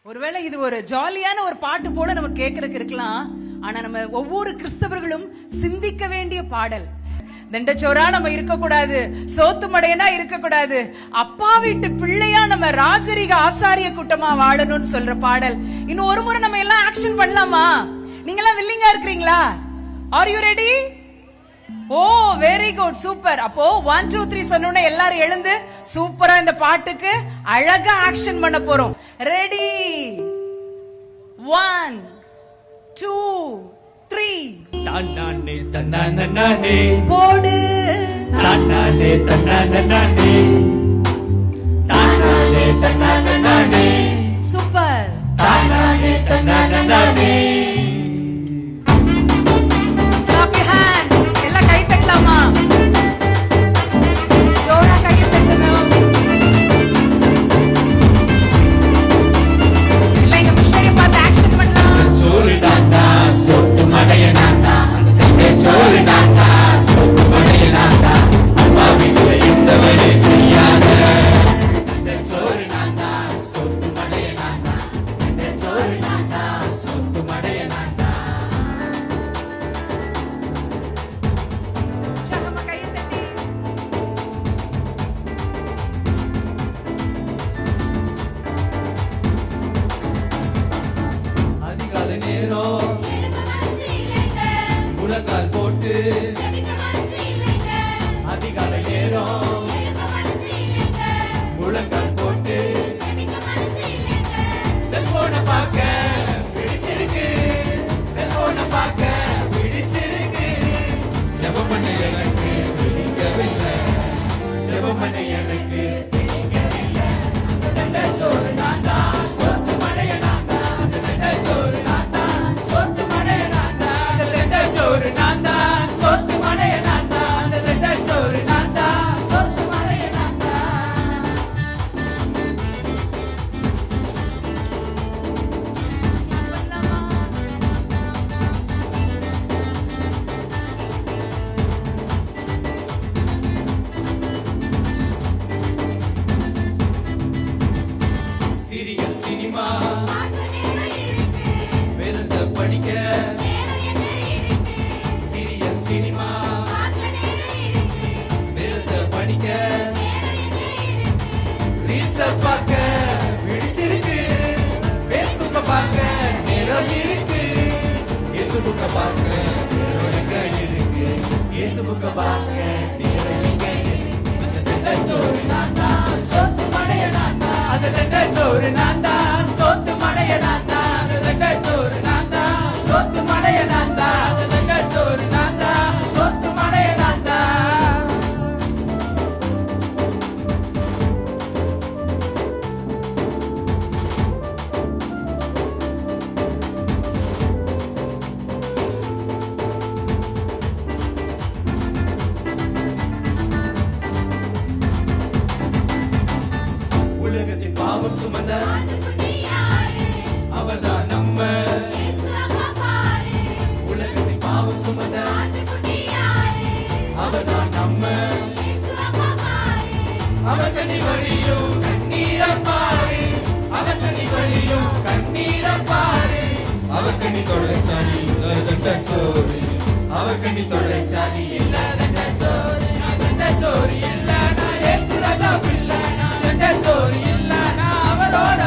ஒருவேளை இது ஒரு ஜாலியான ஒரு பாட்டு போல நம்ம கேட்கறதுக்கு இருக்கலாம். ஆனா நம்ம ஒவ்வொரு கிறிஸ்தவர்களும் சிந்திக்க வேண்டிய பாடல். தண்டச்சோரா நம்ம இருக்கக்கூடாது, சோத்து மடையனா இருக்கக்கூடாது, அப்பா வீட்டு பிள்ளையா நம்ம ராஜரிக ஆசாரிய கூட்டமா வாழணும்னு சொல்ற பாடல். இன்னும் ஒரு முறை நம்ம எல்லாம் ஆக்ஷன் பண்ணலாமா? நீங்க எல்லாம் வில்லிங்கா இருக்கிறீங்களா? Are you ready? Oh very good, super. அப்போ 1 2 3 சொன்னோனே எல்லாரும் எழுந்து சூப்பரா இந்த பாட்டுக்கு அழகா ஆக்ஷன் பண்ண போறோம். ரெடி? 1 2 3 தன்னானே தன்னானே போடு. தன்னானே தன்னானே தன்னானே தன்னானே சூப்பர். தன்னானே தன்னானே Clap your hands. எல்லாம் கை தட்டலாமா? ஜோரா கை தட்டணும். இல்லை இங்க மிஷனரி பார்த்து ஆக்ஷன் பண்ணலாம். சோறு நான்தா சொத்து மடைய நான்தா சோறு நான்தா சொத்து மடைய நான்தா அப்பா வீட்டுல எந்த வேலை செய்யாத சோறு நான்தா சொத்து மடைய நான்தா சோறு நான்தா சொத்து மடைய நான்தா உற்சாகமா கையை தட்டி. அதிகாலை நேரம் முழங்கால் போட்டு அதிகாலை நேரம் முழங்கால் போட்டு செல்போனை பார்க்க பிடிச்சிருக்கு செல்போனை பார்க்க பிடிச்சிருக்கு ஜெபம் பண்ண எனக்கு பிடிக்கவில்லை ஜெபம் பண்ண எனக்கு பிடிக்கவில்லை அந்த சோறு நான்தா சொத்து மடைய நான்தா அந்த சோறு நான்தா சொத்து மடைய நான்தா அந்த சோறு நான்தா சொத்து மடைய நான்தா அந்த சோறு நான்தா சொத்து மடைய நான்தா பண்ணலாமா? சீரியல் சினிமா வேதத்தை படிக்க சீரியல் சினிமா வேதத்தை படிக்க ரீல்ஸ பார்க்க பிடிச்சிருக்கு பேஸ்புக்க பார்க்க நேரம் இருக்கு பேஸ்புக்க பார்க்க நேரம் எங்க இருக்கு பேஸ்புக்க பார்க்க நேரம் எங்க இருக்கு அந்த சோறு நான்தா சொத்து மடைய நான்தா அந்த சோறு நான்தா சொத்து மடைய நான்தா அந்த சோறு நான்தா சொத்து மடைய நான்தா அந்த சோறு நான்தா சொத்து மடைய நான்தா உலகத்தின் பாவம் சுமந்த அவர்தான் நம்ம உலகத்தின் பாவம் சுமந்த அவர்தான் நம்ம அவர் கண்ணி வழியும் கண்ணீரப்பாரு அவர் கண்ணி வழியும் கண்ணீரப்பாரு அவர் கண்ணி தொலைச்சாணி இல்லாத சோறு அவர் கண்ணி தொலைச்சாணி இல்லாத சோறு நான் சோறு இல்ல நான் ஏசுரதா பிள்ளை நான் சோறு இல்ல நான் அவரோட